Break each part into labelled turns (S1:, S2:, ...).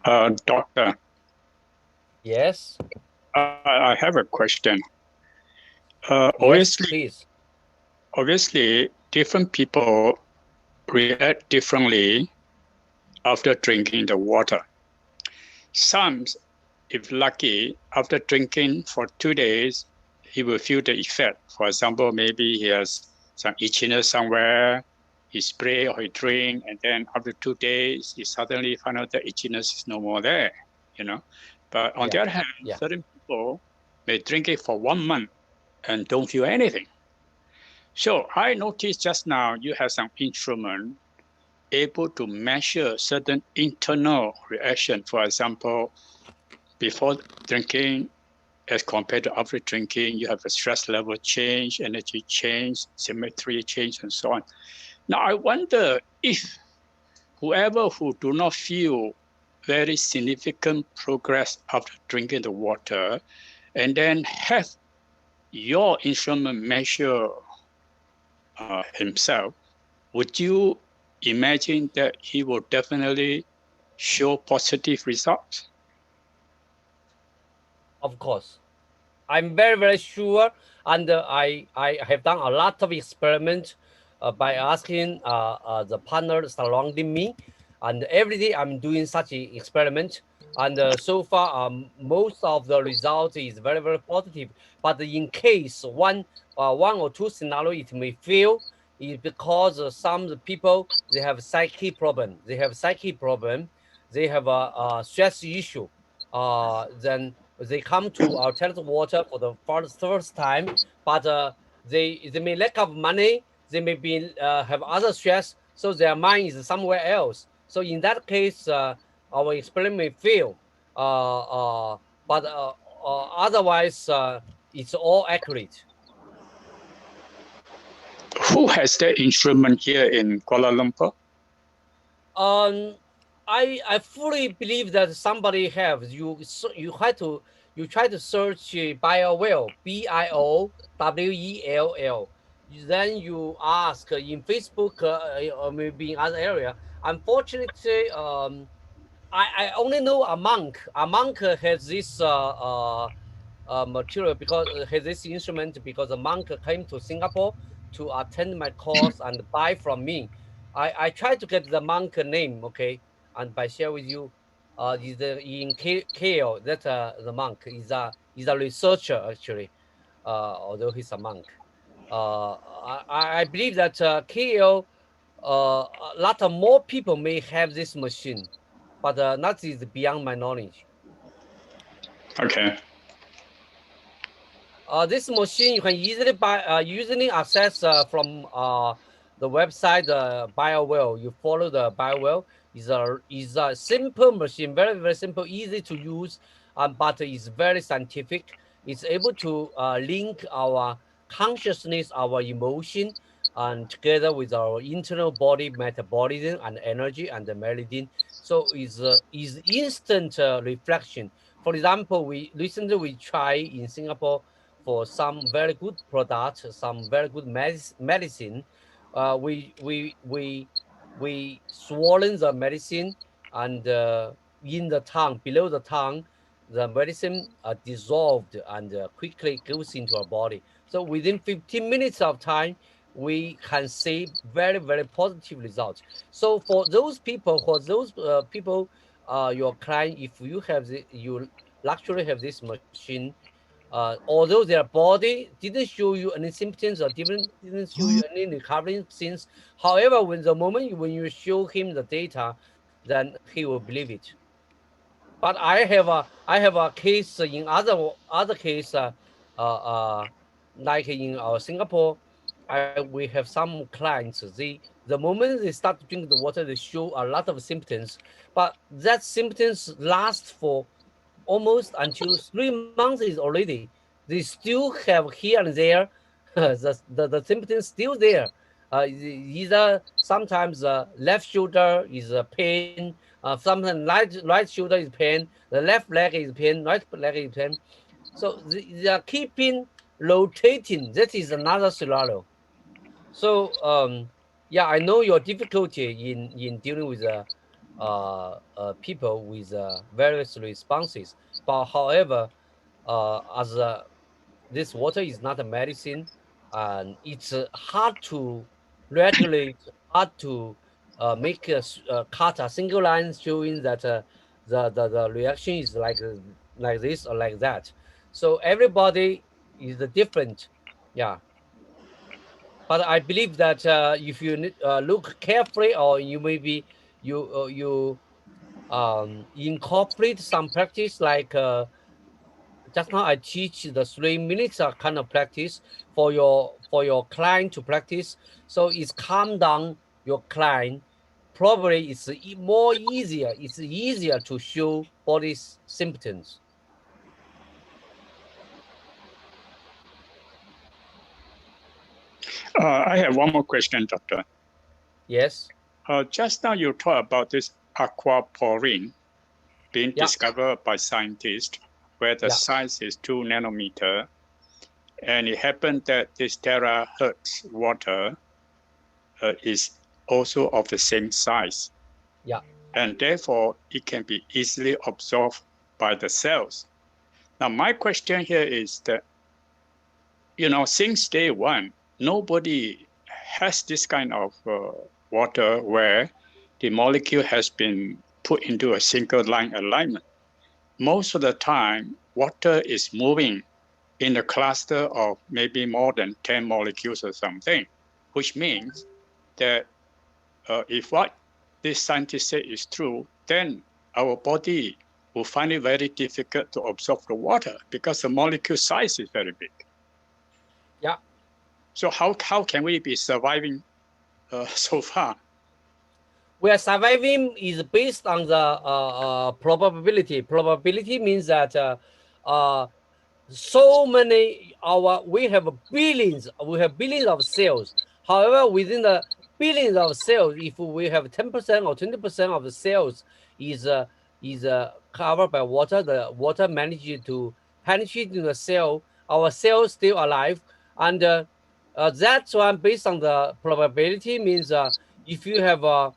S1: Doctor,
S2: Yes.
S1: I have a question.
S2: Yes, please.
S1: Obviously, different people react differently after drinking the water. Some, if lucky, after drinking for 2 days, he will feel the effect. For example, maybe he has some itchiness somewhere, he spray or he drink, and then after 2 days, he suddenly find out the itchiness is no more there, you know. But on the other hand, certain people may drink it for 1 month and don't feel anything. So I noticed just now you have some instrument able to measure certain internal reaction. For example, before drinking as compared to after drinking, you have a stress level change, energy change, symmetry change, and so on. Now, I wonder if whoever who do not feel very significant progress after drinking the water, and then have your instrument measure himself, would you imagine that he will definitely show positive results?
S2: Of course. I'm very, very sure. And I have done a lot of experiments by asking the partners surrounding me. And every day I'm doing such an experiment. And so far, most of the results is very, very positive. But in case one or two scenario it may fail, is because some people they have psychic problem. They have a stress issue. Then they come to our alternative water for the first time, but they may lack of money. They may be have other stress, so their mind is somewhere else. So in that case, our experiment may fail. But otherwise, it's all accurate.
S1: Who has that instrument here in Kuala Lumpur?
S2: Um, I fully believe that somebody has you try to search BioWell, BIOWELL. Then you ask in Facebook or maybe in other area. Unfortunately, I only know a monk. A monk has this material because has this instrument because a monk came to Singapore to attend my course and buy from me. I tried to get the monk name, okay, and by share with you, is the in KL. That the monk is a researcher actually, although he's a monk. I believe that KL, a lot of more people may have this machine, but that is beyond my knowledge.
S1: Okay.
S2: This machine you can easily buy, usually access from the website BioWell. You follow the BioWell. Is a simple machine, very very simple, easy to use, but it's very scientific. It's able to link our consciousness, our emotion, and together with our internal body metabolism and energy and the meridian. So is instant reflection. For example, we recently we try in Singapore for some very good products, some very good medicine. Uh, we we we we swallow the medicine, and in the tongue, below the tongue, the medicine dissolved and quickly goes into our body. So within 15 minutes of time, we can see very very positive results. So for those people, your client, if you have you actually have this machine, although their body didn't show you any symptoms or didn't show you any recovering since. However, when you show him the data, then he will believe it. But I have a case in other case, like in Singapore, we have some clients. The moment they start to drink the water, they show a lot of symptoms, but that symptoms last for almost until 3 months is already. They still have here and there the symptoms still there. Either sometimes left shoulder is pain, sometimes right shoulder is pain, the left leg is pain, right leg is pain. So they are keeping rotating. That is another scenario. So yeah, I know your difficulty in dealing with people with various responses. But however, as this water is not a medicine, and it's hard to regulate, hard to make cut a single line showing that the reaction is like this or like that. So everybody is different, yeah. But I believe that if you look carefully, or you maybe you incorporate some practice like just now I teach the 3 minutes kind of practice for your client to practice. So it's calm down your client. Probably it's more easier. It's easier to show body symptoms.
S1: I have one more question, Doctor.
S2: Yes.
S1: Just now you talked about this aquaporin being discovered by scientists, where the size is 2 nanometer, and it happened that this terahertz water is also of the same size.
S2: Yeah.
S1: And therefore, it can be easily absorbed by the cells. Now, my question here is that, since day one, nobody has this kind of water where the molecule has been put into a single line alignment. Most of the time, water is moving in a cluster of maybe more than 10 molecules or something, which means that if what this scientist say is true, then our body will find it very difficult to absorb the water because the molecule size is very big.
S2: Yeah.
S1: So how can we be surviving so far?
S2: Well, surviving is based on the probability. Probability means that so many we have billions of cells. However, within the billions of cells, if we have 10% or 20% of the cells is covered by water, the water manages to penetrate in the cell. Our cells still alive, and that's one based on the probability means if you have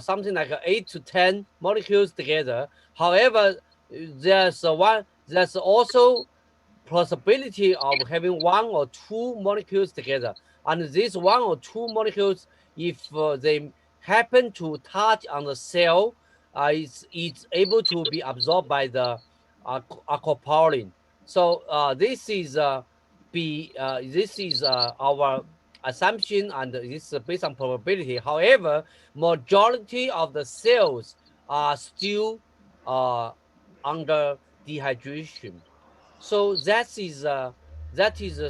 S2: something like 8 to 10 molecules together. However, there's also possibility of having 1 or 2 molecules together, and these 1 or 2 molecules, if they happen to touch on the cell, it's able to be absorbed by the aquaporin. So this is our assumption, and this is based on probability. However, majority of the cells are still under dehydration. So that is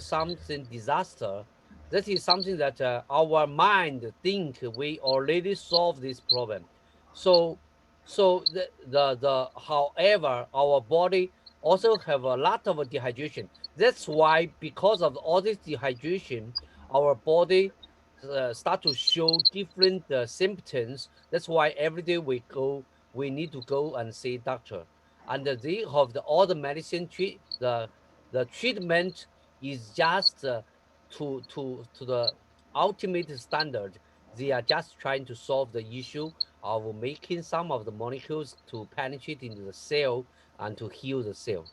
S2: something disaster. That is something that our mind think we already solved this problem. So however, our body also have a lot of dehydration. That's why, because of all this dehydration, our body start to show different symptoms. That's why every day we need to go and see doctor. And they have all the medicine the treatment is just to the ultimate standard. They are just trying to solve the issue of making some of the molecules to penetrate into the cell and to heal the cell.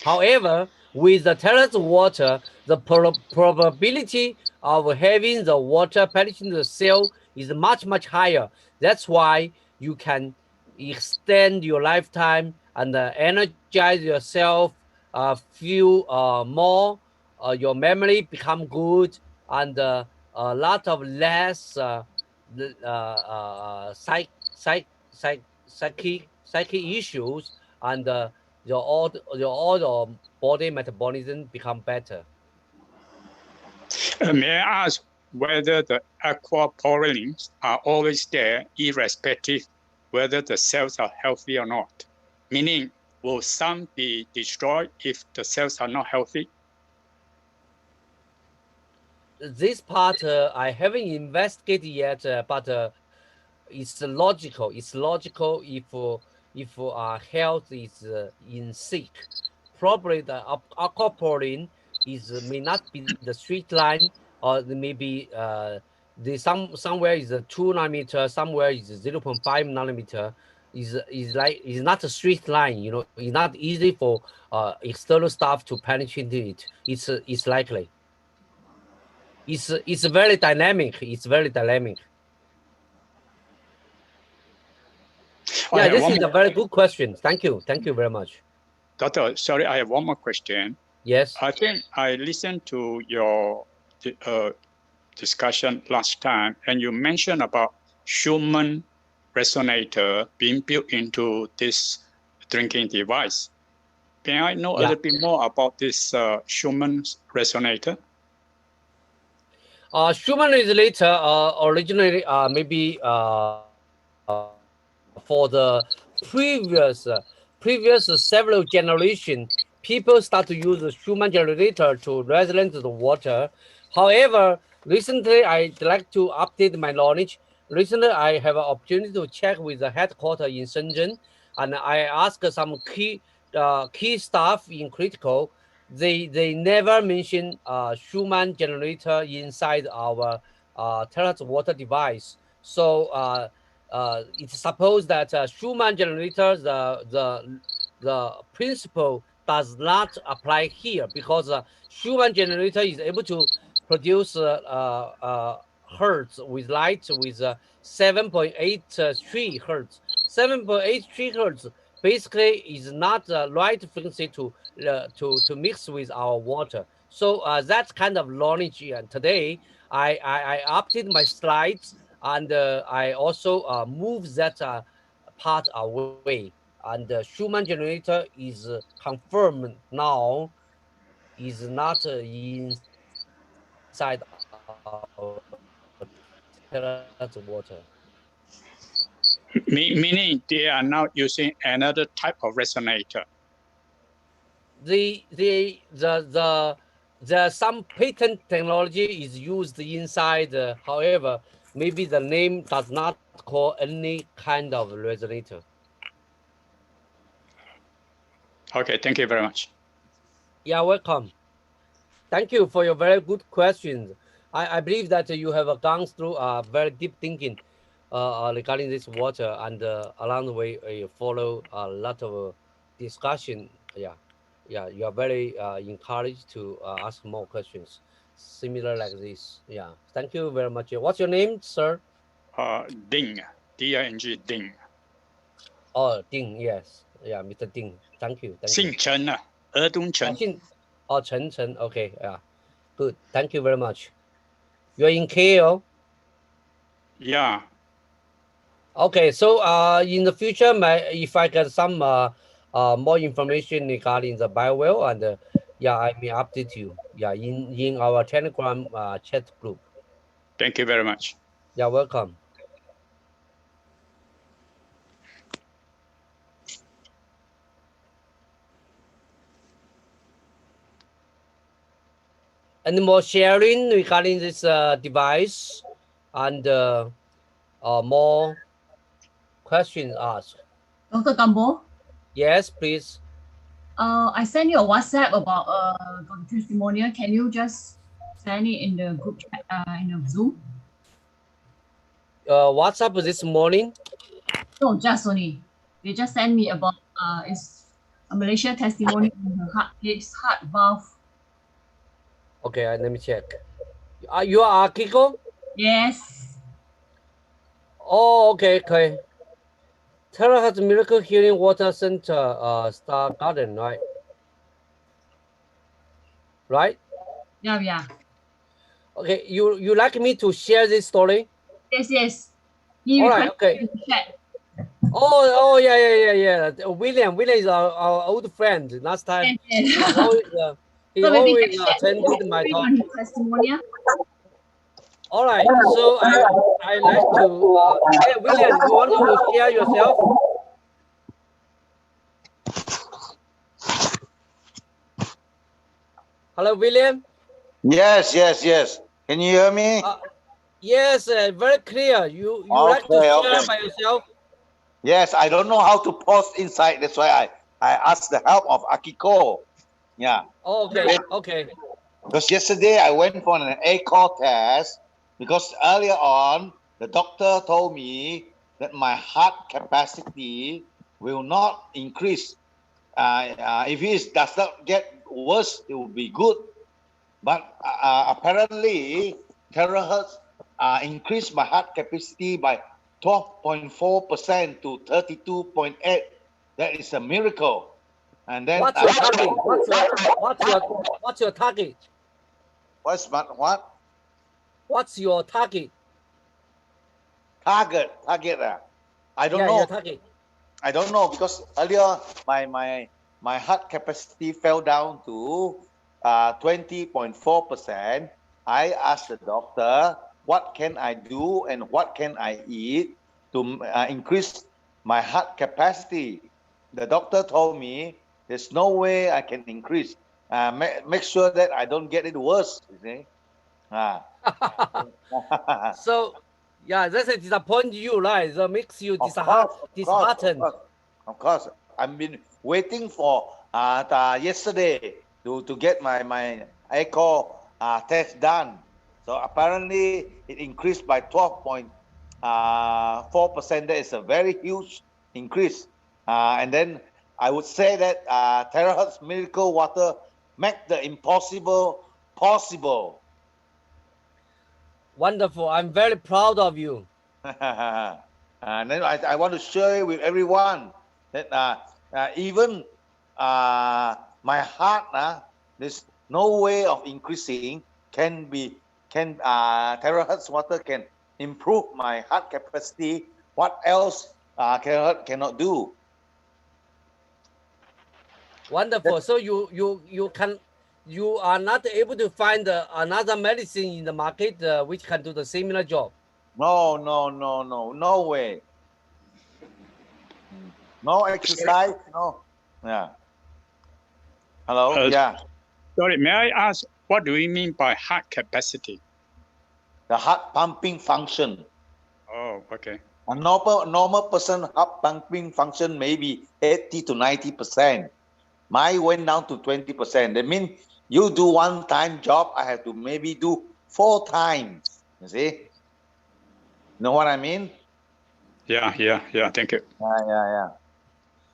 S2: However, with the terrace water, the probability of having the water penetrating the cell is much higher. That's why you can extend your lifetime and energize yourself, feel more, your memory become good, and a lot of less psychic issues, and your body metabolism become better.
S1: May I ask whether the aquaporins are always there, irrespective whether the cells are healthy or not? Meaning, will some be destroyed if the cells are not healthy?
S2: This part I haven't investigated yet, but it's logical. It's logical if our health is in sick. Probably the aquaporin may not be the straight line, or maybe somewhere is a 2 nanometer, somewhere is 0.5 nanometer. Is not a straight line, you know. It's not easy for external staff to penetrate it. It's likely. It's very dynamic. It's very dynamic. Yeah, this is a very good question. Thank you very much.
S1: Doctor, sorry, I have one more question.
S2: Yes.
S1: I think I listened to your discussion last time, and you mentioned about Schumann resonator being built into this drinking device. Can I know a little bit more about this Schumann resonator?
S2: Schumann resonator originally maybe for the previous several generation, people start to use the Schumann generator to resonate the water. However, recently I'd like to update my knowledge. Recently, I have an opportunity to check with the headquarters in Shenzhen, and I asked some key staff in critical. They never mention Schumann generator inside our terahertz water device. So it's supposed that Schumann generator, the principle does not apply here, because Schumann generator is able to produce hertz with light with 7.83 hertz. 7.83 hertz basically is not the right frequency to mix with our water. So that's kind of knowledge. And today I updated my slides, and I also move that part away. And the Schumann generator is confirmed now is not inside our water.
S1: Meaning they are now using another type of resonator.
S2: Some patent technology is used inside. However, maybe the name does not call any kind of resonator.
S1: Okay, thank you very much.
S2: Yeah, welcome. Thank you for your very good questions. I believe that you have gone through very deep thinking regarding this water, and along the way you follow a lot of discussion. Yeah, you are very encouraged to ask more questions similar like this. Yeah, thank you very much. What's your name, sir?
S1: Ding, D-I-N-G, Ding.
S2: Oh, Ding, yes. Yeah, Mr. Ding. Thank you.
S1: 姓陈啊，尔东陈。
S2: Chen. Okay, yeah. Good. Thank you very much. You're in KL?
S1: Yeah.
S2: Okay, so in the future, if I get some more information regarding the biowell, and yeah, I may update you. Yeah, in our Telegram chat group.
S1: Thank you very much.
S2: You're welcome. Any more sharing regarding this device, and more questions asked?
S3: Dr. Gambo?
S2: Yes, please.
S3: I sent you a WhatsApp about the testimonial. Can you just send it in the group chat, in the Zoom?
S2: WhatsApp this morning?
S3: No, just only. They just sent me about it's a Malaysia testimony on the heart valve.
S2: Okay, let me check. You are Kiko?
S3: Yes.
S2: Oh, okay. Terahertz Miracle Healing Water Center, Star Garden, right? Right?
S3: Yeah.
S2: Okay, you like me to share this story?
S3: Yes.
S2: All right, okay. Oh, yeah. William is our old friend. Last time,
S3: yes.
S2: he always attended my talk.
S3: Testimonial.
S2: All right, so I like to. Hey, William, you want to share yourself? Hello, William.
S4: Yes. Can you hear me?
S2: Yes, very clear. You like to share by yourself?
S4: Yes, I don't know how to post inside. That's why I asked the help of Akiko. Yeah.
S2: Oh, okay.
S4: Because yesterday I went for an echo test because earlier on, the doctor told me that my heart capacity will not increase. If it does not get worse, it will be good. But apparently, terahertz increased my heart capacity by 12.4% to 32.8. That is a miracle. And then
S2: what's your target? What's your target?
S4: What?
S2: What's your target?
S4: Target. I don't know.
S2: Your target.
S4: I don't know because earlier my heart capacity fell down to 20.4%. I asked the doctor, what can I do and what can I eat to increase my heart capacity? The doctor told me there's no way I can increase. Make sure that I don't get it worse. You see?
S2: So, yeah, that's a disappoint you, right? That makes you disheartened.
S4: Of course. I've been waiting for yesterday to get my echo test done. So apparently it increased by 12.4%. That is a very huge increase. And then I would say that terahertz miracle water make the impossible possible.
S2: Wonderful. I'm very proud of you.
S4: And then I want to share with everyone that even my heart, there's no way of increasing. Terahertz water can improve my heart capacity. What else terahertz cannot do?
S2: Wonderful. So you are not able to find another medicine in the market which can do the similar job.
S4: No way. No exercise, no. Yeah. Hello? Yeah.
S1: Sorry, may I ask, what do you mean by heart capacity?
S4: The heart pumping function.
S1: Oh, okay.
S4: A normal person heart pumping function maybe 80 to 90%. Mine went down to 20%. That means you do one time job, I have to maybe do 4 times. You see? Know what I mean?
S1: Yeah. Thank you.
S4: Yeah.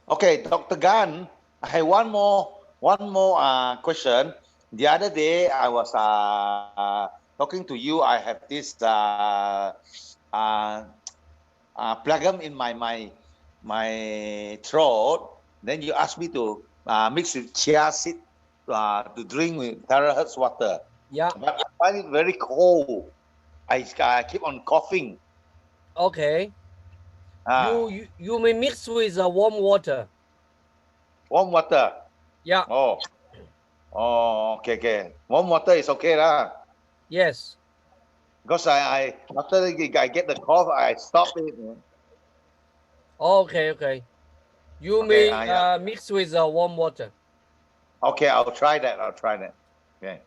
S4: Okay, Dr. Gan, I have one more question. The other day I was talking to you. I have this plugum in my throat. Then you asked me to mix with chia seed to drink with terahertz water.
S2: Yeah.
S4: But I find it very cold. I keep on coughing.
S2: Okay. You may mix with warm water.
S4: Warm water.
S2: Yeah.
S4: Oh, okay. Warm water is okay lah.
S2: Yes.
S4: Because I after I get the cough, I stop it.
S2: Okay. You may mix with warm water.
S4: Okay, I'll try that. Okay.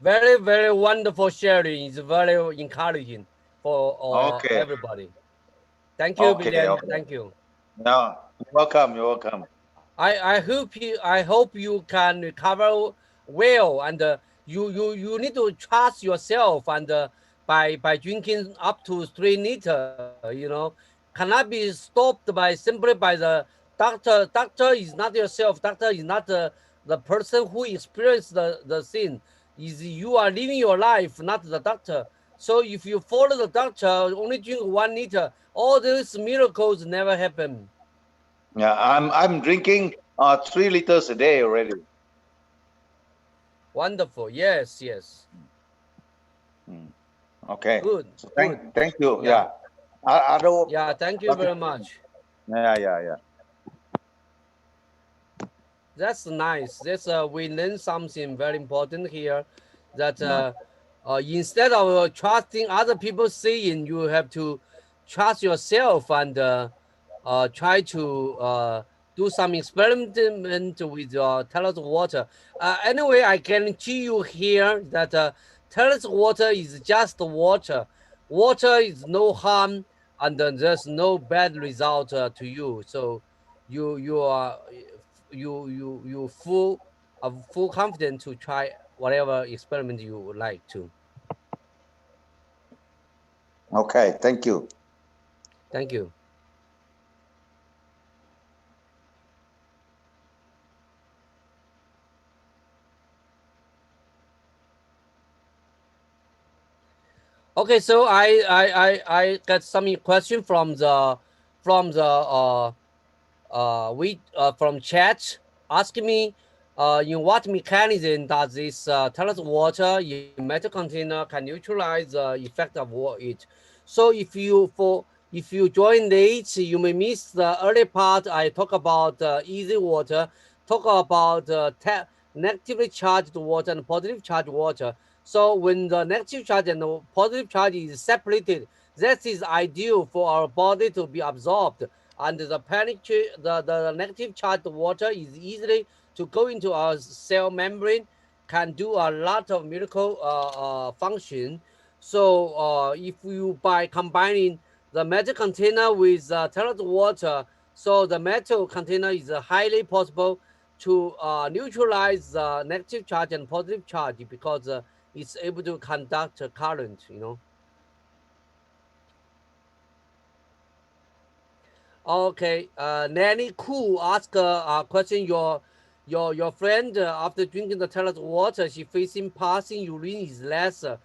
S2: Very, very wonderful sharing. It's very encouraging for everybody. Thank you, William.
S4: Okay.
S2: Thank you.
S4: No, you're welcome.
S2: I hope you can recover well, and you need to trust yourself, and by drinking up to 3 liters, cannot be stopped simply by the doctor. Doctor is not yourself. Doctor is not the person who experienced the sin. Is you are living your life, not the doctor. So if you follow the doctor, only drink 1 liter, all those miracles never happen.
S4: Yeah, I'm drinking 3 liters a day already.
S2: Wonderful. Yes.
S4: Okay.
S2: Good.
S4: So thank you. Yeah.
S2: Thank you very much.
S4: Yeah.
S2: That's nice. We learned something very important here, that instead of trusting other people saying, you have to trust yourself and try to do some experiment with terahertz water. Anyway, I guarantee you here that terahertz water is just water. Water is no harm, and there's no bad result to you. So you are full confident to try whatever experiment you would like to.
S4: Okay, thank you.
S2: Thank you. Okay, so I got some question from the from chat asking me in what mechanism does this tabllet water in metal container can neutralize the effect of it. So if you join late, you may miss the early part. I talk about easy water, talk about negatively charged water and positive charged water. So when the negative charge and the positive charge is separated, that is ideal for our body to be absorbed. And the negative charged water is easily to go into our cell membrane, can do a lot of miracle function. So if you by combining the metal container with tabllet water, so the metal container is highly possible to neutralize the negative charge and positive charge because it's able to conduct a current, you know. Okay, Nanny Cool ask a question. Your friend after drinking the tabllet water, she facing passing urine is lesser.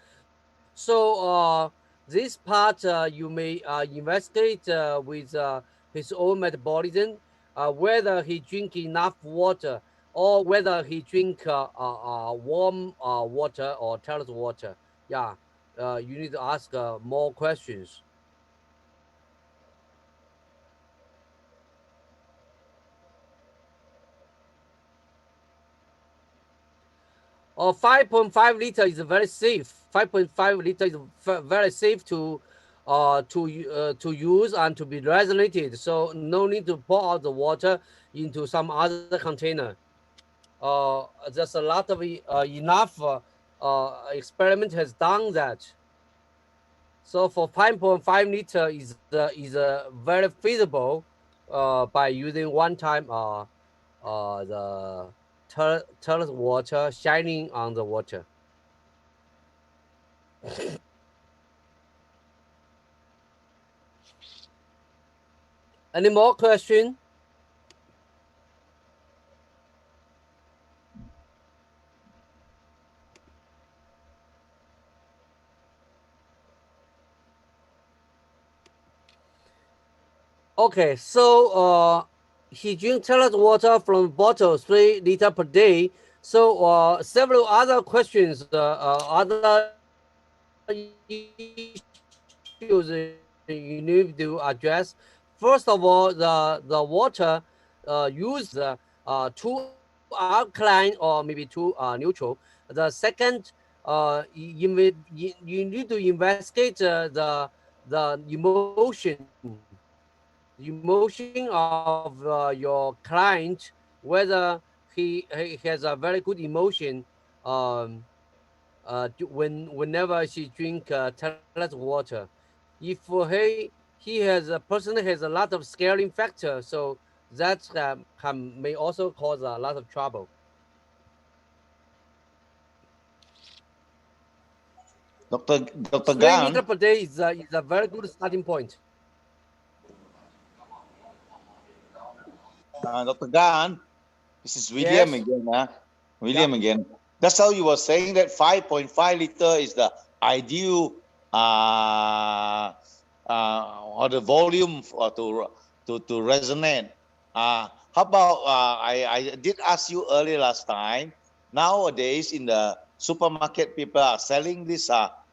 S2: So this part you may investigate with his own metabolism, whether he drink enough water or whether he drink warm water or tabllet water. Yeah, you need to ask more questions. Or 5.5 liter is very safe. 5.5 liter is very safe to use and to be resonated. So no need to pour out the water into some other container. There's a lot of enough experiment has done that. So for 5.5 liter is very feasible by using one time the turtle water shining on the water. Any more question? Okay, so he drinks tabllet water from bottle 3 liter per day. So several other questions, other issues you need to address. First of all, the water used too alkaline or maybe too neutral. The second, you need to investigate the emotion of your client, whether he has a very good emotion whenever she drink tabllet water. If he has a person has a lot of scaring factor, so that may also cause a lot of trouble.
S4: Dr.
S2: 3
S4: Gan.
S2: liters per day is a very good starting point.
S4: Dr. Gan, this is William again. William again. That's how you were saying that 5.5 liter is the ideal or the volume to resonate. How about I did ask you earlier last time. Nowadays in the supermarket, people are selling this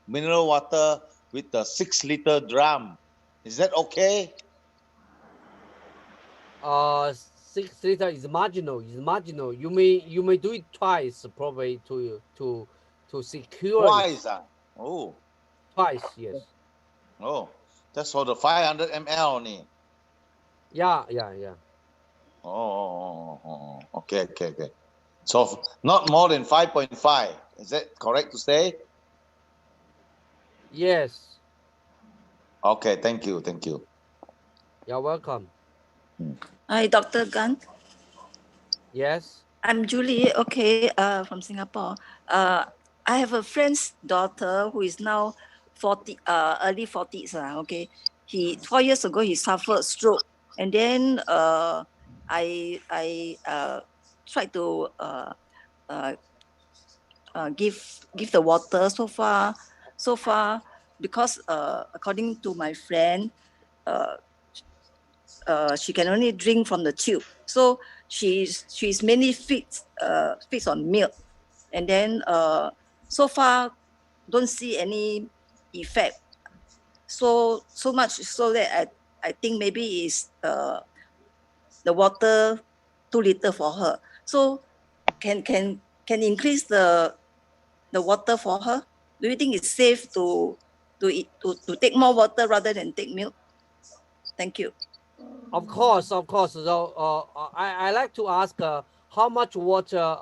S4: mineral water with the 6 liter drum. Is that okay?
S2: 6 liter is marginal. You may do it twice probably to secure
S4: Twice.
S2: it.
S4: Oh.
S2: Twice, yes.
S4: Oh, that's for the 500 ml only.
S2: Yeah.
S4: Oh. Okay. So not more than 5.5. Is that correct to say?
S2: Yes.
S4: Okay, thank you.
S2: You're welcome.
S5: Hi, Dr. Gan.
S2: Yes.
S5: I'm Julie, from Singapore. I have a friend's daughter who is now early 40s. Okay, 4 years ago he suffered stroke, and then I tried to give the water. So far, because according to my friend, she can only drink from the tube. So she's mainly feeds on milk, and then so far don't see any effect. So much so that I think maybe is the water too little for her. So can increase the water for her. Do you think it's safe to take more water rather than take milk? Thank you.
S2: Of course. So I like to ask how much water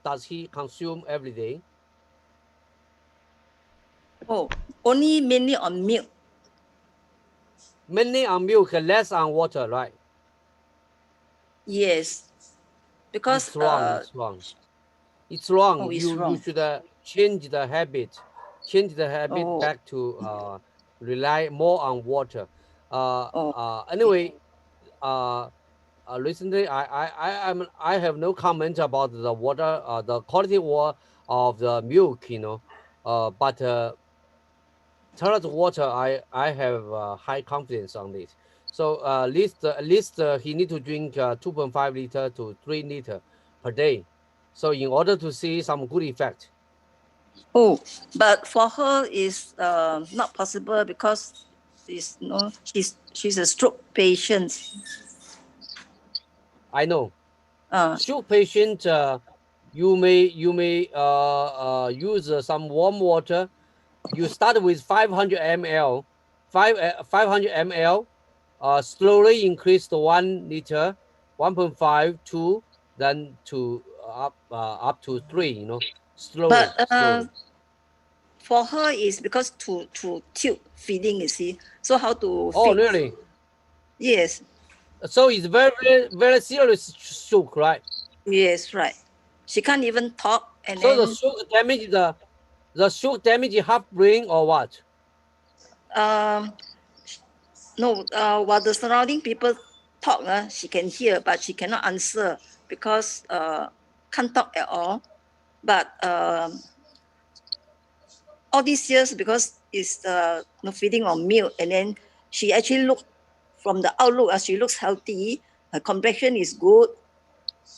S2: does he consume every day?
S5: Oh, only mainly on milk.
S2: Mainly on milk, less on water, right?
S5: Yes, because
S2: it's wrong. It's wrong.
S5: Oh, it's
S2: you
S5: wrong.
S2: should change the habit.
S5: Oh.
S2: Back to rely more on water. Anyway, recently I have no comment about the water, the quality of the milk, but toilet water, I have high confidence on this. So at least he need to drink 2.5 liter to 3 liter per day. So in order to see some good effect.
S5: Oh, but for her is not possible because she's a stroke patient.
S2: I know. Stroke patient, you may use some warm water. You start with 500 ml, 500 ml. Slowly increase to 1 liter, 1.5, 2, then to up to 3. Slowly.
S5: But for her is because to tube feeding, you see. So how to
S2: Oh,
S5: feed?
S2: really?
S5: Yes.
S2: So it's very, very, very serious stroke, right?
S5: Yes, right. She can't even talk, and
S2: so
S5: then
S2: the stroke damage the stroke damage half brain or what?
S5: No, while the surrounding people talk, she can hear, but she cannot answer because can't talk at all. But all these years, because it's feeding on milk, and then she actually look from the outlook as she looks healthy. Her complexion is good,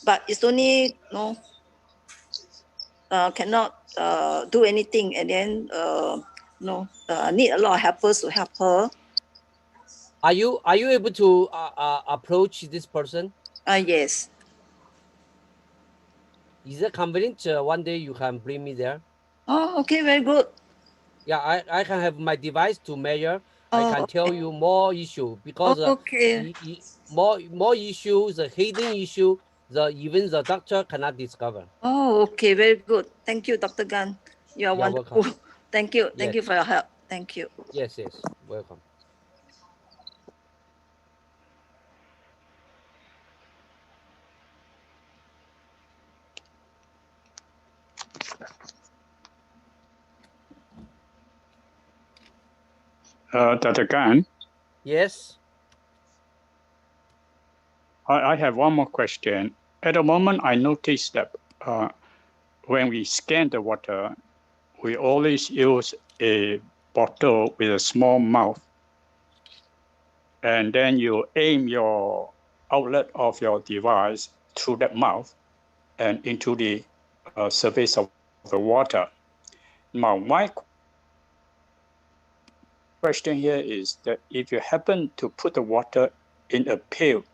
S5: but it's only cannot do anything, and then need a lot of helpers to help her.
S2: Are you able to approach this person?
S5: Yes.
S2: Is it convenient? One day you can bring me there.
S5: Oh, okay, very good.
S2: Yeah, I can have my device to measure. I can tell you more issue because more issues, the hidden issue, even the doctor cannot discover.
S5: Oh, okay, very good. Thank you, Dr. Gan. You are wonderful.
S2: Welcome.
S5: Thank you. Thank
S2: Yes.
S5: you for your help. Thank you.
S2: Yes, welcome.
S1: Dr. Gan?
S2: Yes.
S1: I have one more question. At the moment, I noticed that when we scan the water, we always use a bottle with a small mouth. And then you aim your outlet of your device through that mouth and into the surface of the water. Now, my question here is that if you happen to put the water in a pail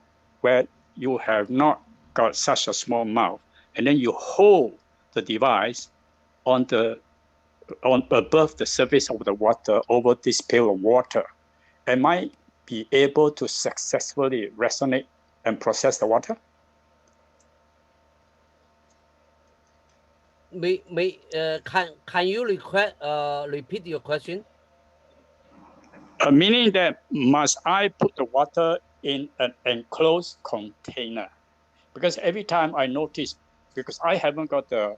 S1: where you have not got such a small mouth, and then you hold the device above the surface of the water over this pail of water, am I be able to successfully resonate and process the water?
S2: Can you repeat your question?
S1: Meaning that must I put the water in an enclosed container? Because every time I notice, because I haven't got the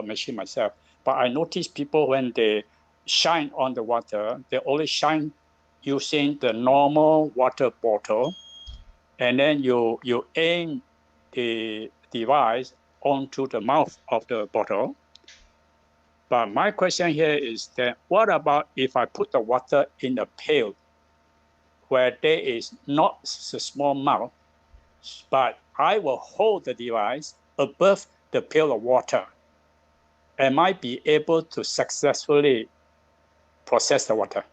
S1: machine myself, but I notice people when they shine on the water, they only shine using the normal water bottle, and then you aim the device onto the mouth of the bottle. But my question here is that what about if I put the water in a pail where there is not a small mouth, but I will hold the device above the pail of water? Am I be able to successfully process the water?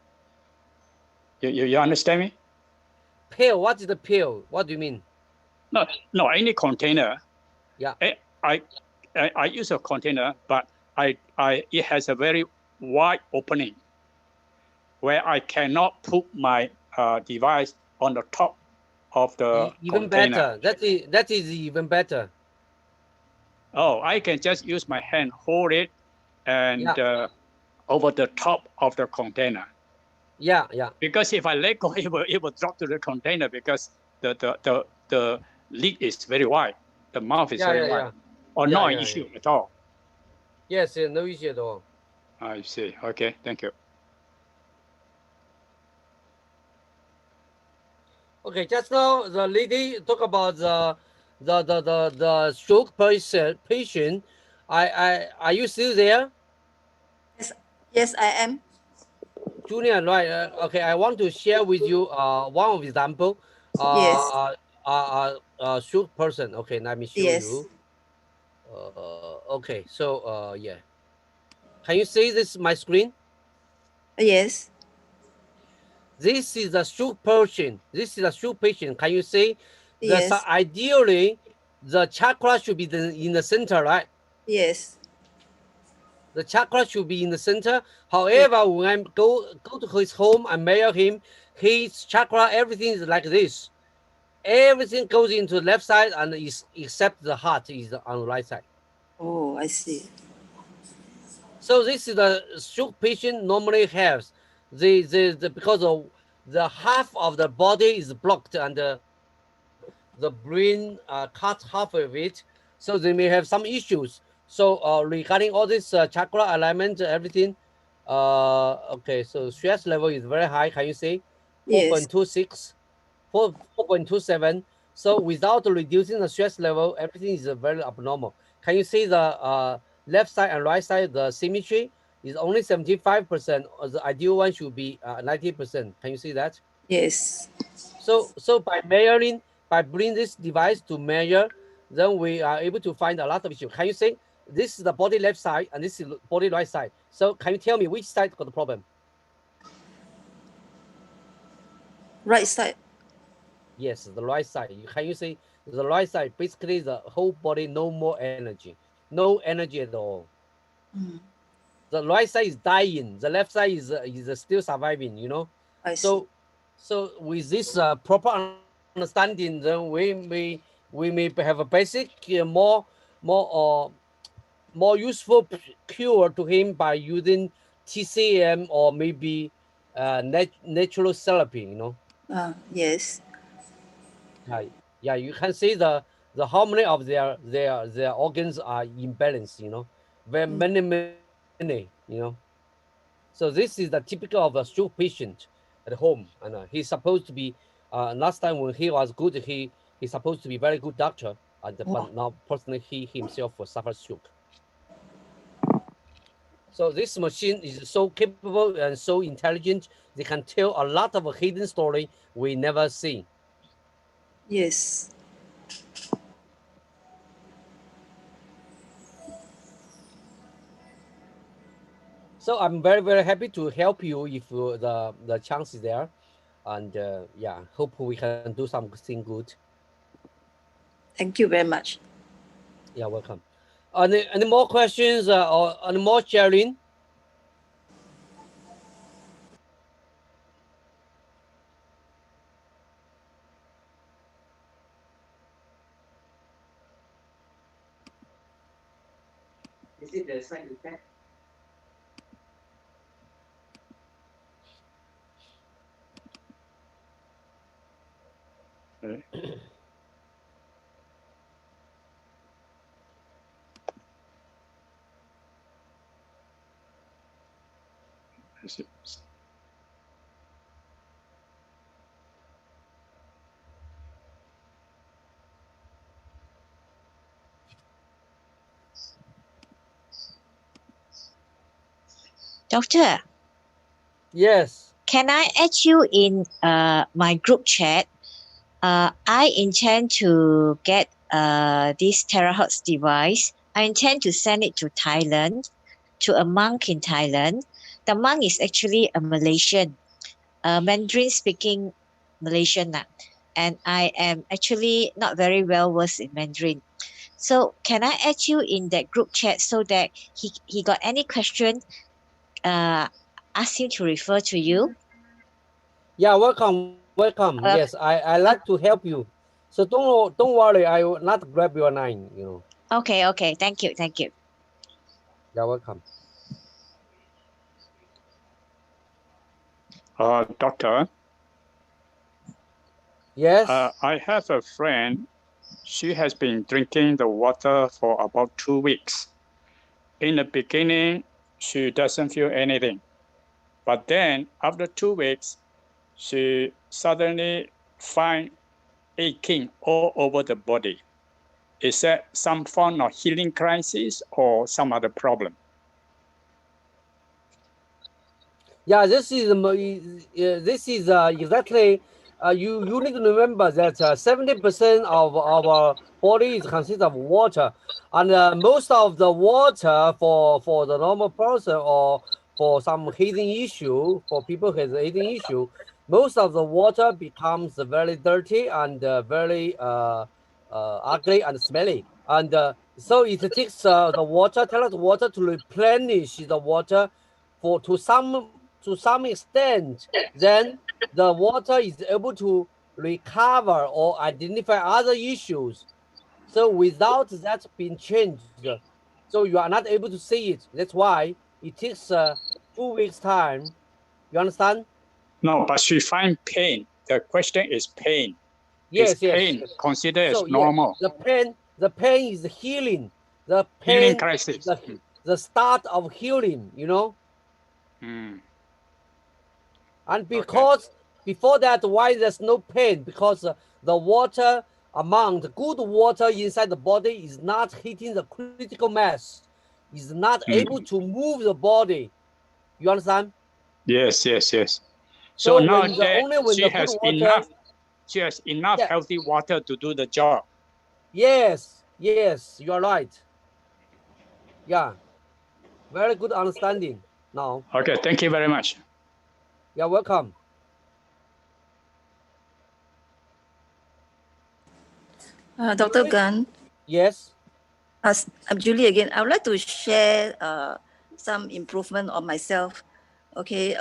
S1: You understand me?
S2: Pail, what is the pail? What do you mean?
S1: No, any container.
S2: Yeah.
S1: I use a container, but it has a very wide opening where I cannot put my device on the top of the
S2: even
S1: container.
S2: better. That is even better.
S1: Oh, I can just use my hand, hold it, and over the top of the container.
S2: Yeah.
S1: Because if I let go, it will drop to the container because the lid is very wide. The mouth is very wide. Or no issue at all.
S2: Yes, no issue at all.
S1: I see. Okay, thank you.
S2: Okay, just now the lady talk about the stroke patient. Are you still there?
S5: Yes, I am.
S2: Junior, right? Okay, I want to share with you one of example.
S5: Yes.
S2: Stroke person. Okay, let me show
S5: Yes.
S2: you. Okay, so yeah. Can you see this my screen?
S5: Yes.
S2: This is a stroke patient. This is a stroke patient. Can you see?
S5: Yes.
S2: Ideally, the chakra should be in the center, right?
S5: Yes.
S2: The chakra should be in the center. However, when I go to his home and measure him, his chakra, everything is like this. Everything goes into the left side, and except the heart is on the right side.
S5: Oh, I see.
S2: So this is the stroke patient normally has because of the half of the body is blocked and the brain cuts half of it, so they may have some issues. So regarding all this chakra alignment, everything, okay, so stress level is very high. Can you see? 4.26, 4.27. So without reducing the stress level, everything is very abnormal. Can you see the left side and right side? The symmetry is only 75%. The ideal one should be 90%. Can you see that?
S5: Yes.
S2: So by bringing this device to measure, then we are able to find a lot of issues. Can you say this is the body left side and this is the body right side? So can you tell me which side got the problem?
S5: Right side.
S2: Yes, the right side. Can you say the right side? Basically, the whole body no more energy, no energy at all. The right side is dying. The left side is still surviving. You know. So with this proper understanding, then we may have a basic more useful cure to him by using TCM or maybe natural therapy. You know.
S5: Yes.
S2: Yeah, you can see the how many of their organs are imbalanced. You know, very many. You know. So this is the typical of a stroke patient at home, and he's supposed to be. Last time when he was good, he's supposed to be very good doctor, but now personally he himself was suffered stroke. So this machine is so capable and so intelligent. They can tell a lot of hidden story we never see.
S5: Yes.
S2: So I'm very, very happy to help you if the chance is there, and yeah, hope we can do something good.
S5: Thank you very much.
S2: Yeah, welcome. Any more questions or any more sharing?
S6: Is it the side effect?
S1: Okay.
S7: Doctor,
S2: Yes.
S7: can I add you in my group chat? I intend to get this terahertz device. I intend to send it to Thailand, to a monk in Thailand. The monk is actually a Malaysian, Mandarin speaking Malaysian. And I am actually not very well versed in Mandarin. So can I add you in that group chat so that he got any question, ask him to refer to you?
S2: Yeah, welcome. Yes, I like to help you. So don't worry, I will not grab your name, you know.
S7: Okay. Thank you.
S2: You're welcome.
S1: Doctor,
S2: Yes.
S1: I have a friend. She has been drinking the water for about 2 weeks. In the beginning, she doesn't feel anything. But then after 2 weeks, she suddenly finds aching all over the body. Is that some form of healing crisis or some other problem?
S2: Yeah, this is exactly. You need to remember that 70% of our body is consist of water, and most of the water for the normal person or for some heating issue, for people who has a heating issue, most of the water becomes very dirty and very ugly and smelly, and so it takes the water, tailored water, to replenish the water to some extent. Then the water is able to recover or identify other issues. So without that being changed, so you are not able to see it. That's why it takes 2 weeks time. You understand?
S1: No, but she finds pain. The question is pain.
S2: Yes,
S1: is pain considered as
S2: so
S1: normal?
S2: the pain is healing. The
S1: Healing
S2: pain
S1: crisis.
S2: the start of healing, you know. And because before that, why there's no pain? Because the water amount, the good water inside the body is not hitting the critical mass, is not able to move the body. You understand?
S1: Yes.
S2: So
S1: now
S2: when
S1: she has enough healthy water to do the job.
S2: Yes, you are right. Yeah, very good understanding now.
S1: Okay, thank you very much.
S2: You're welcome.
S5: Dr. Gan.
S2: Yes.
S5: I'm Julie again. I would like to share some improvement on myself. Okay.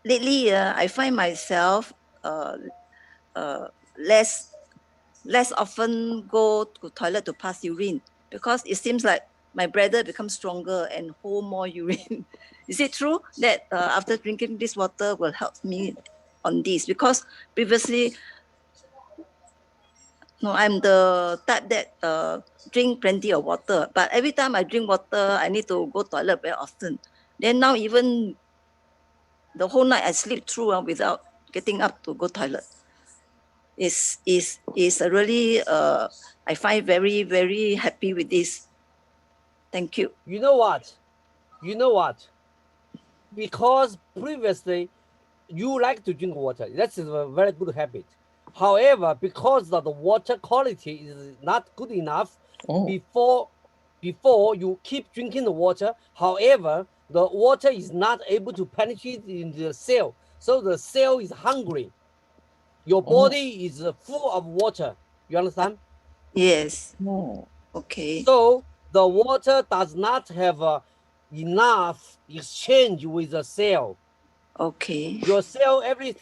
S5: Lately, I find myself less often go to toilet to pass urine, because it seems like my bladder becomes stronger and hold more urine. Is it true that after drinking this water will help me on this? Because previously, no, I'm the type that drink plenty of water, but every time I drink water, I need to go toilet very often. Then now even the whole night I sleep through without getting up to go toilet. Is really I find very, very happy with this. Thank you.
S2: You know what? Because previously you like to drink water. That's a very good habit. However, because the water quality is not good enough, before you keep drinking the water, however, the water is not able to penetrate in the cell. So the cell is hungry. Your body is full of water. You understand?
S5: Yes. Okay.
S2: So the water does not have enough exchange with the cell.
S5: Okay.
S2: Your cell, every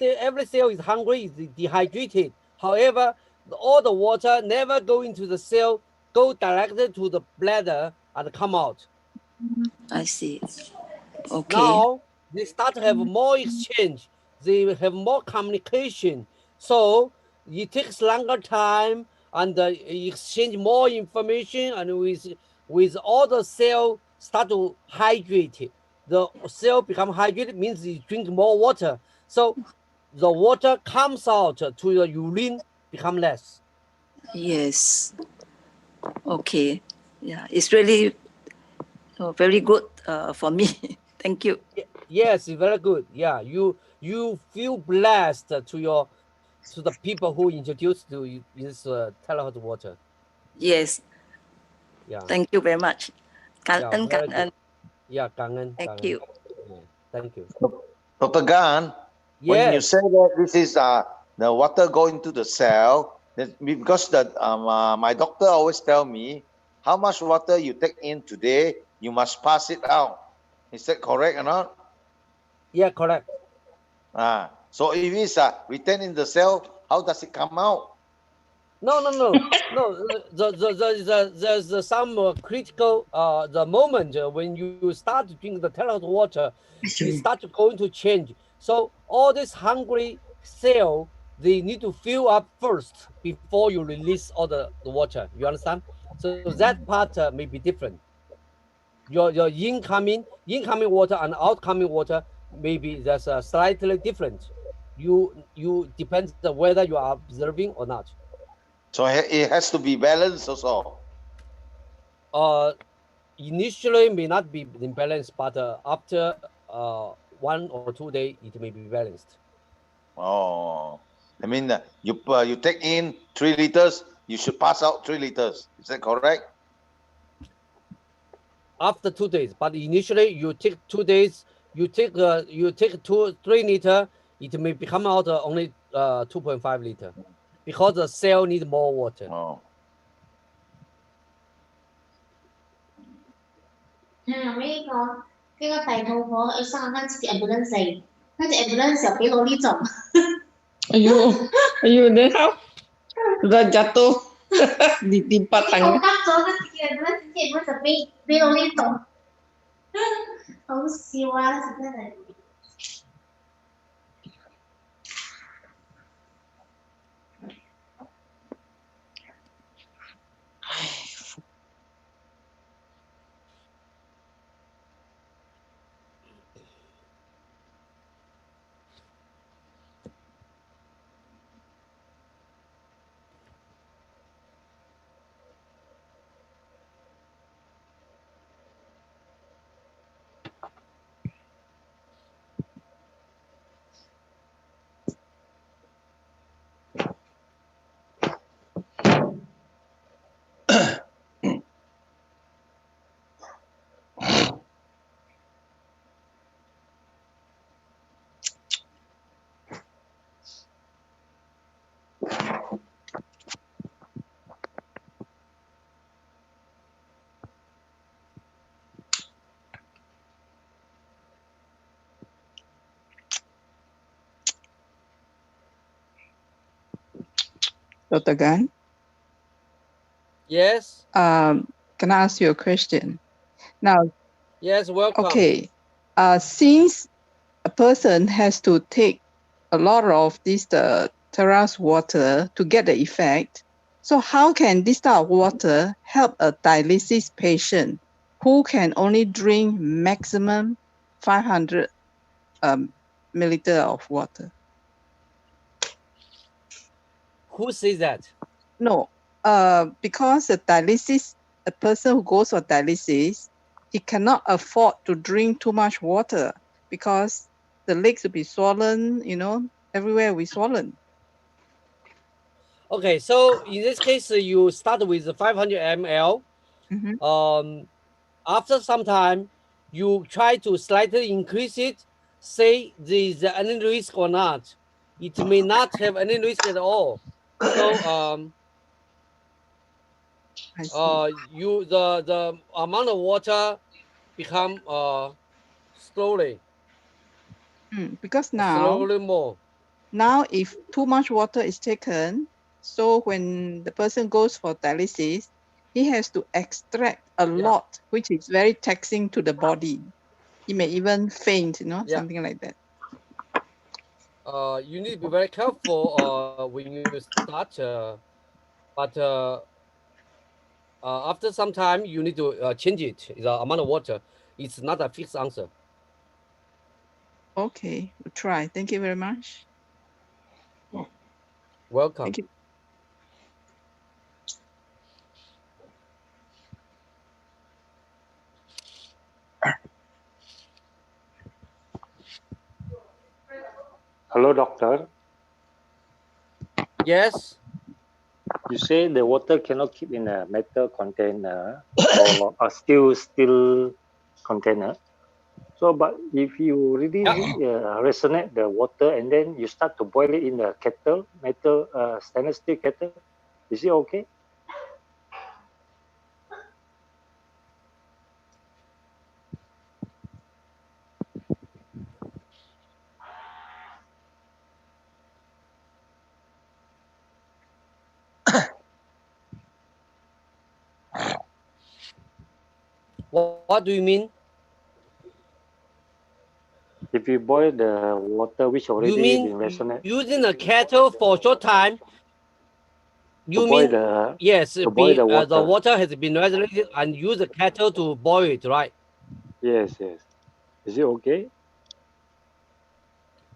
S2: cell is hungry, is dehydrated. However, all the water never go into the cell, go directly to the bladder and come out.
S5: I see. Okay.
S2: Now they start to have more exchange. They have more communication. So it takes longer time and exchange more information, and with all the cell start to hydrate. the cell become hydrated means you drink more water. So the water comes out to your urine become less.
S5: Yes. Okay. Yeah, it's really very good for me. Thank you.
S2: Yes, it's very good. Yeah, you feel blessed to the people who introduced to you this telehealth water.
S5: Yes.
S2: Yeah.
S5: Thank you very much.
S2: Yeah, very good.
S5: 感恩.
S2: Yeah, 感恩.
S5: Thank you.
S2: Yeah, thank you.
S4: Dr. Gan, when you
S2: Yes.
S4: say that this is the water going to the cell, because my doctor always tell me how much water you take in today, you must pass it out. Is that correct or not?
S2: Yeah, correct.
S4: So if it's retained in the cell, how does it come out?
S2: No. There's some critical the moment when you start to drink the telehealth water, it start to going to change. So all this hungry cell, they need to fill up first before you release all the water. You understand? So that part may be different. Your incoming water and outcoming water maybe there's a slightly different. You depends on whether you are observing or not.
S4: So it has to be balanced also.
S2: Initially may not be imbalanced, but after 1 or 2 days, it may be balanced.
S4: Oh, I mean, you take in 3 liters, you should pass out 3 liters. Is that correct?
S2: After 2 days, but initially you take 2 days, you take 3 liter, it may become out only 2.5 liter, because the cell need more water.
S4: Oh.
S8: 呢個大肚婆要生跟住 ambulance 嚟，跟住 ambulance 又俾老呢撞。
S9: Ayun deh. Udah jatuh di tempat
S8: 我
S9: tangga.
S8: 急咗，跟住 ambulance 就俾老呢撞，好笑啊！真係。
S9: Dr. Gan,
S2: Yes.
S9: can I ask you a question? Now,
S2: Yes, welcome.
S9: okay, since a person has to take a lot of this terrace water to get the effect, so how can this type of water help a dialysis patient who can only drink maximum 500 milliliter of water?
S2: Who says that?
S9: No, because a person who goes for dialysis, he cannot afford to drink too much water because the legs will be swollen, everywhere will be swollen.
S2: Okay, so in this case, you start with 500 ml. After some time, you try to slightly increase it. Say there's any risk or not. It may not have any risk at all. So the amount of water become slowly.
S9: Because now,
S2: slowly more.
S9: Now, if too much water is taken, so when the person goes for dialysis, he has to extract a lot, which is very taxing to the body. He may even faint, something like that.
S2: You need to be very careful when you start, but after some time, you need to change it. The amount of water. It's not a fixed answer.
S9: Okay, we'll try. Thank you very much.
S2: Welcome.
S9: Thank you.
S10: Hello, doctor.
S2: Yes.
S10: You say the water cannot keep in a metal container or a steel container. So, but if you really resonate the water and then you start to boil it in the kettle, metal stainless steel kettle, is it okay?
S2: What do you mean?
S10: If you boil the water which already
S2: You mean
S10: been resonate,
S2: using a kettle for a short time? You mean yes?
S10: to boil the water.
S2: The water has been resonated and use the kettle to boil it, right?
S10: Yes, yes. Is it okay?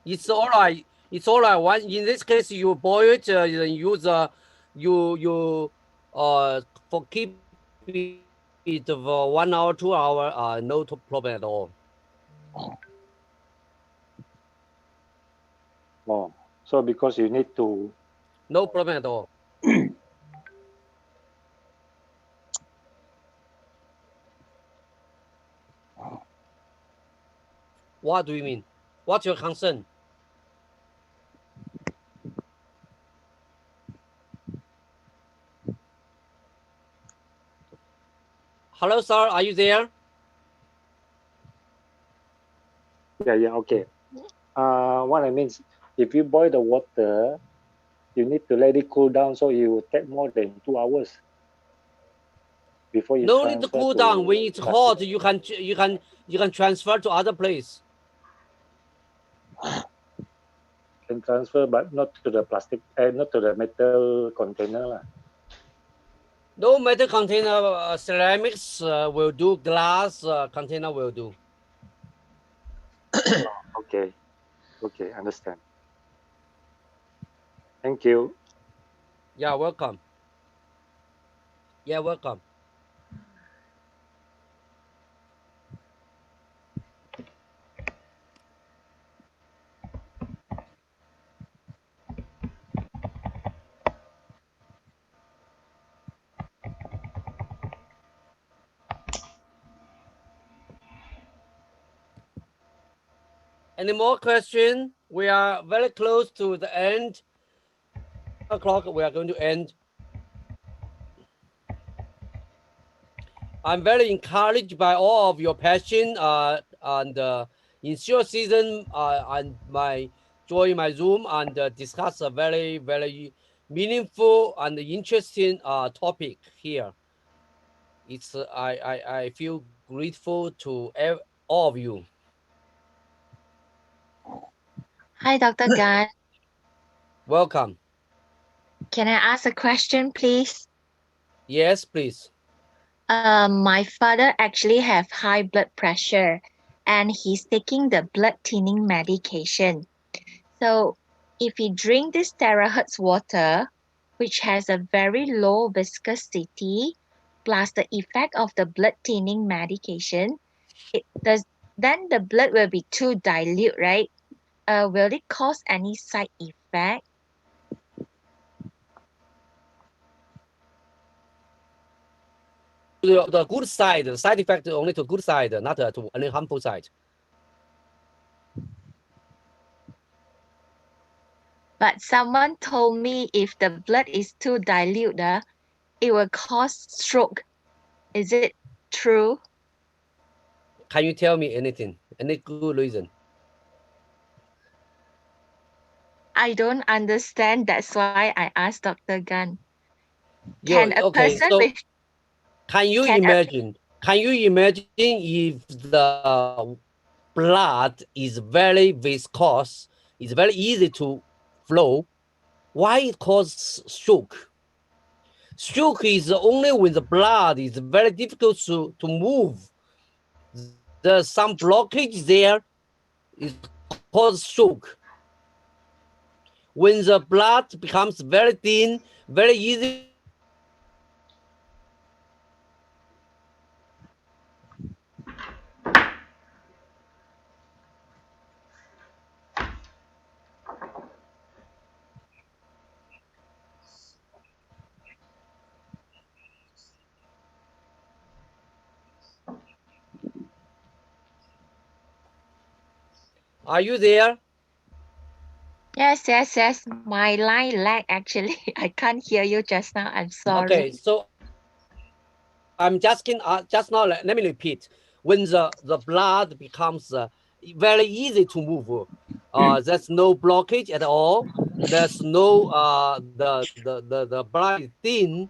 S2: It's all right. It's all right. One in this case, you boil it. You use you for keep it for 1 hour, 2 hour. No problem at all.
S10: Oh, so because you need to.
S2: No problem at all. What do you mean? What's your concern? Hello, sir. Are you there?
S10: Yeah, okay. What I mean is, if you boil the water, you need to let it cool down, so it will take more than 2 hours before you
S2: No need to
S10: transfer
S2: cool
S10: to
S2: down. When it's
S10: plastic.
S2: hot, you can transfer to other place.
S10: Can transfer, but not to the plastic, not to the metal container lah.
S2: No metal container, ceramics will do. Glass container will do.
S10: Okay, okay, understand. Thank you.
S2: Yeah, welcome. Yeah, welcome. Any more questions? We are very close to the end. 2 o'clock, we are going to end. I'm very encouraged by all of your passion and in short season and join my Zoom and discuss a very, very meaningful and interesting topic here. It's I feel grateful to all of you.
S11: Hi, Dr. Gan.
S2: Welcome.
S11: Can I ask a question, please?
S2: Yes, please.
S11: My father actually have high blood pressure and he's taking the blood thinning medication. So if he drink this terahertz water, which has a very low viscosity, plus the effect of the blood thinning medication, then the blood will be too dilute, right? Will it cause any side effect?
S2: The good side, the side effect only to good side, not to any harmful side.
S11: But someone told me if the blood is too dilute, it will cause stroke. Is it true?
S2: Can you tell me anything? Any good reason?
S11: I don't understand. That's why I asked Dr. Gan.
S2: Can you imagine? Can you imagine if the blood is very viscous, it's very easy to flow, why it causes stroke? Stroke is only when the blood is very difficult to move. There's some blockage there. It cause stroke. When the blood becomes very thin, very easy. Are you there?
S11: Yes, yes, yes. My line lag actually. I can't hear you just now. I'm sorry.
S2: Okay, so I'm just now. Let me repeat. When the blood becomes very easy to move, there's no blockage at all. There's no the blood is thin,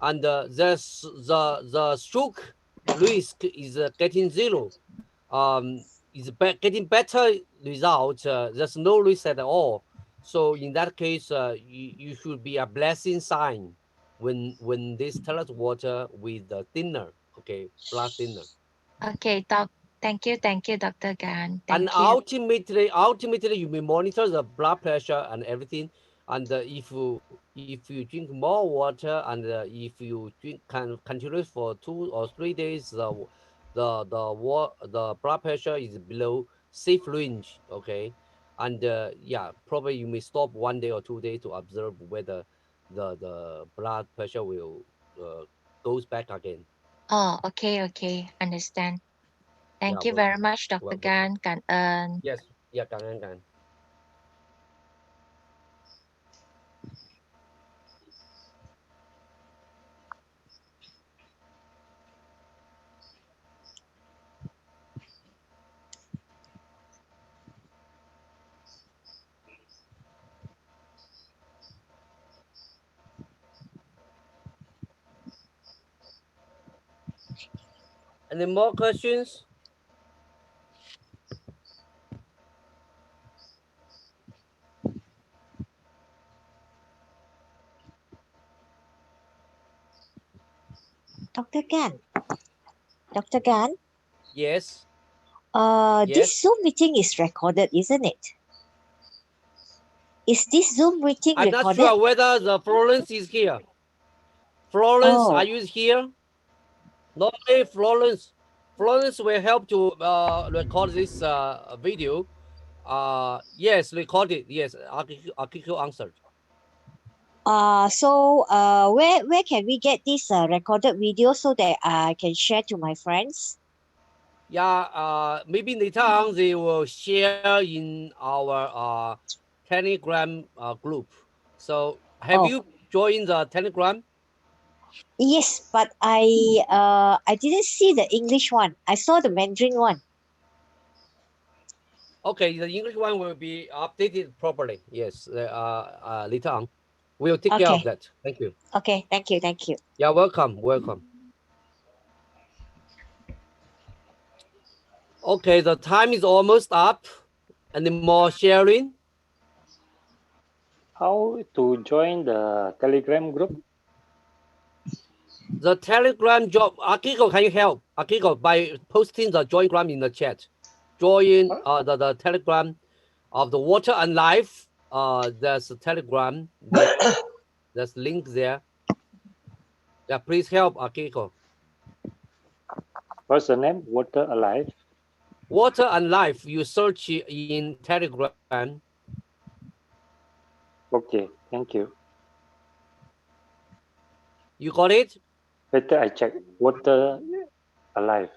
S2: and there's the stroke risk is getting zero. Is getting better result. There's no risk at all. So in that case, you should be a blessing sign when this toilet water with the thinner, okay, blood thinner.
S11: Okay, thank you, Dr. Gan.
S2: And
S11: Thank you.
S2: ultimately, you will monitor the blood pressure and everything. And if you drink more water and if you drink continue for 2 or 3 days, the blood pressure is below safe range, okay. And yeah, probably you may stop 1 day or 2 days to observe whether the blood pressure will goes back again.
S11: Oh, okay, understand. Thank you very much, Dr. Gan. Cảm ơn.
S2: Yes, yeah, cảm ơn. Any more questions?
S7: Dr. Gan. Dr. Gan?
S2: Yes.
S7: This Zoom meeting is recorded, isn't it? Is this Zoom meeting
S2: I'm
S7: recorded?
S2: not sure whether the Florence is here. Florence,
S7: Oh.
S2: are you here? Normally, Florence will help to record this video. Yes, record it. Yes, Akiko answered.
S7: So where can we get this recorded video so that I can share to my friends?
S2: Yeah, maybe later on they will share in our Telegram group. So have you joined the Telegram?
S7: Yes, but I didn't see the English one. I saw the Mandarin one.
S2: Okay, the English one will be updated properly. Yes, later on. We'll take care of that. Thank you.
S7: Okay, thank you.
S2: Yeah, welcome. Okay, the time is almost up. Any more sharing?
S10: How to join the Telegram group?
S2: The Telegram job, Akiko, can you help? Akiko, by posting the join gram in the chat. Join the Telegram of the Water and Life. There's a Telegram. There's link there. Yeah, please help, Akiko.
S10: What's the name? Water Alive?
S2: Water and Life. You search in Telegram.
S10: Okay, thank you.
S2: You got it?
S10: Later I check. Water Alive.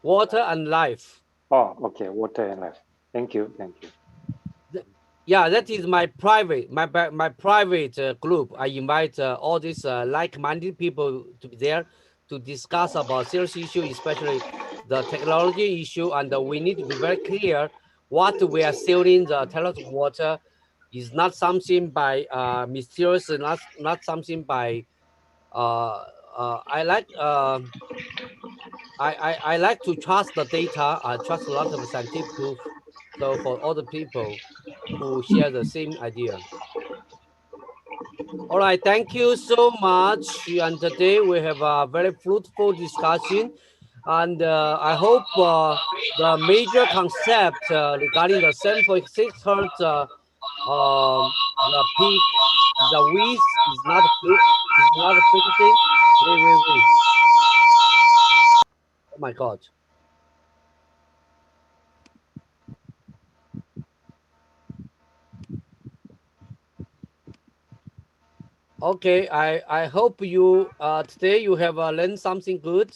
S2: Water and Life.
S10: Oh, okay. Water and Life. Thank you.
S2: Yeah, that is my private group. I invite all these like-minded people to be there to discuss about serious issue, especially the technology issue, and we need to be very clear what we are selling. The toilet water is not something by mysterious, not something by. I like to trust the data. I trust a lot of scientific proof. So for all the people who share the same idea. All right, thank you so much. And today we have a very fruitful discussion. And I hope the major concept regarding the 7.6 hertz the peak, the width is not a frequency. Wait. Oh my God. Okay, I hope you today you have learned something good.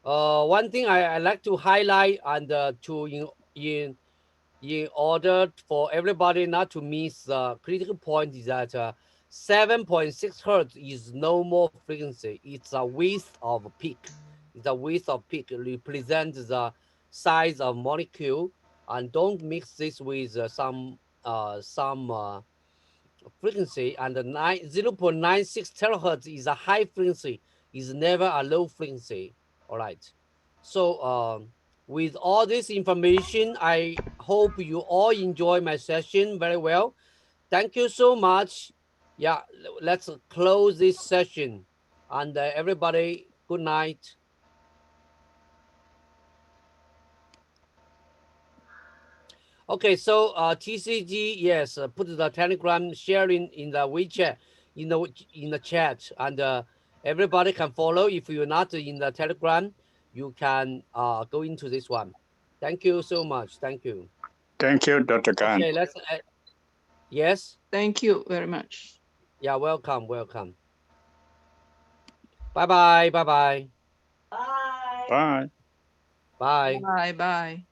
S2: One thing I like to highlight and in order for everybody not to miss the critical point is that 7.6 hertz is no more frequency. It's a width of peak. It's a width of peak. It represents the size of molecule, and don't mix this with some frequency. And the 0.96 terahertz is a high frequency. Is never a low frequency. All right. So with all this information, I hope you all enjoy my session very well. Thank you so much. Yeah, let's close this session. And everybody, good night. Okay, so TCG, yes, put the Telegram sharing in the WeChat, in the chat, and everybody can follow. If you're not in the Telegram, you can go into this one. Thank you so much. Thank you.
S1: Thank you, Dr. Khan.
S2: Okay, let's. Yes.
S9: Thank you very much.
S2: Yeah, welcome. Bye.
S1: Bye.
S2: Bye.
S9: Bye.